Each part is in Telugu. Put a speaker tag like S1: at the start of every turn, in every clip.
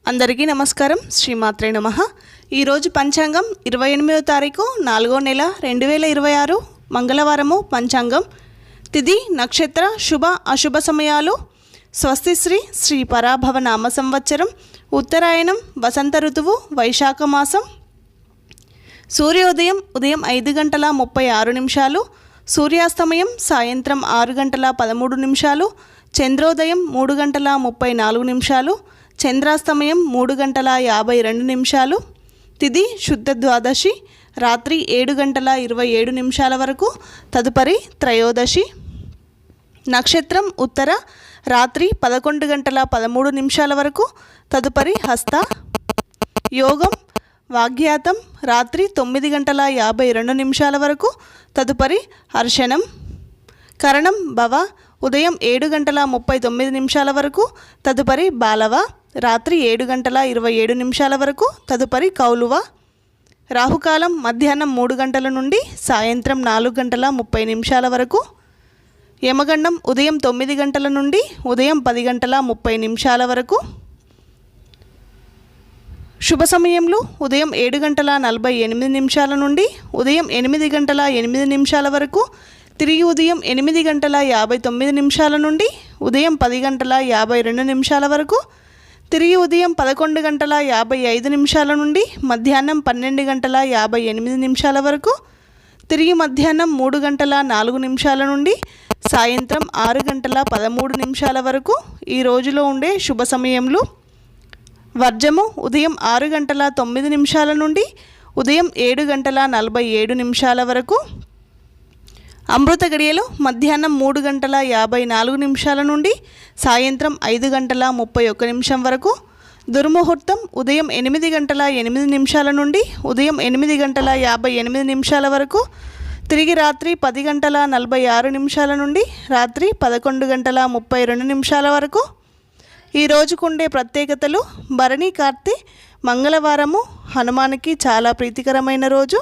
S1: అందరికీ నమస్కారం. శ్రీమాత్రే నమః. ఈరోజు పంచాంగం 28వ తారీఖు 4వ నెల 2026 మంగళవారము. పంచాంగం తిథి నక్షత్ర శుభ అశుభ సమయాలు. స్వస్తిశ్రీ శ్రీ పరాభవ నామ సంవత్సరం, ఉత్తరాయణం, వసంత ఋతువు, వైశాఖ మాసం. సూర్యోదయం ఉదయం 5 గంటల 36 నిమిషాలు, సూర్యాస్తమయం సాయంత్రం 6 గంటల 13 నిమిషాలు, చంద్రోదయం 3 గంటల 34 నిమిషాలు, చంద్రాస్తమయం 3 గంటల 52 నిమిషాలు. తిథి శుద్ధ ద్వాదశి రాత్రి 7 గంటల 27 నిమిషాల వరకు, తదుపరి త్రయోదశి. నక్షత్రం ఉత్తర రాత్రి 11 గంటల 13 నిమిషాల వరకు, తదుపరి హస్త. యోగం వాగ్యాతం రాత్రి 9 గంటల 52 నిమిషాల వరకు, తదుపరి హర్షణం. కరణం భవ ఉదయం 7 గంటల 39 నిమిషాల వరకు, తదుపరి బాలవ రాత్రి 7 గంటల 27 నిమిషాల వరకు, తదుపరి కౌలువ. రాహుకాలం మధ్యాహ్నం 3 గంటల నుండి సాయంత్రం 4 గంటల 30 నిమిషాల వరకు. యమగండం ఉదయం 9 గంటల నుండి ఉదయం 10 గంటల 30 నిమిషాల వరకు. శుభ సమయంలో ఉదయం 7 గంటల 48 నిమిషాల నుండి ఉదయం 8 గంటల 8 నిమిషాల వరకు, తిరిగి ఉదయం 8 గంటల 59 నిమిషాల నుండి ఉదయం 10 గంటల 52 నిమిషాల వరకు, తిరిగి ఉదయం 11 గంటల 55 నిమిషాల నుండి మధ్యాహ్నం 12 గంటల 58 నిమిషాల వరకు, తిరిగి మధ్యాహ్నం 3 గంటల 4 నిమిషాల నుండి సాయంత్రం 6 గంటల 13 నిమిషాల వరకు. ఈ రోజులో ఉండే శుభ సమయములు: వర్జము ఉదయం 6 గంటల 9 నిమిషాల నుండి ఉదయం 7 గంటల 47 నిమిషాల వరకు. అమృత గడియలు మధ్యాహ్నం 3 గంటల 54 నిమిషాల నుండి సాయంత్రం 5 గంటల 31 నిమిషం వరకు. దుర్ముహూర్తం ఉదయం 8 గంటల 8 నిమిషాల నుండి ఉదయం 8 గంటల 58 నిమిషాల వరకు, తిరిగి రాత్రి 10 గంటల 46 నిమిషాల నుండి రాత్రి 11 గంటల 32 నిమిషాల వరకు. ఈ రోజుకుండే ప్రత్యేకతలు: భరణి కార్తె మంగళవారము, హనుమానికి చాలా ప్రీతికరమైన రోజు.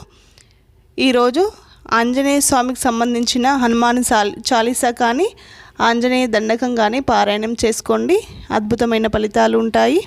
S1: ఈరోజు ఆంజనేయ స్వామికి సంబంధించిన హనుమాన్ చాలీసా కానీ ఆంజనేయ దండకం కానీ పారాయణం చేసుకోండి. అద్భుతమైన ఫలితాలు ఉంటాయి.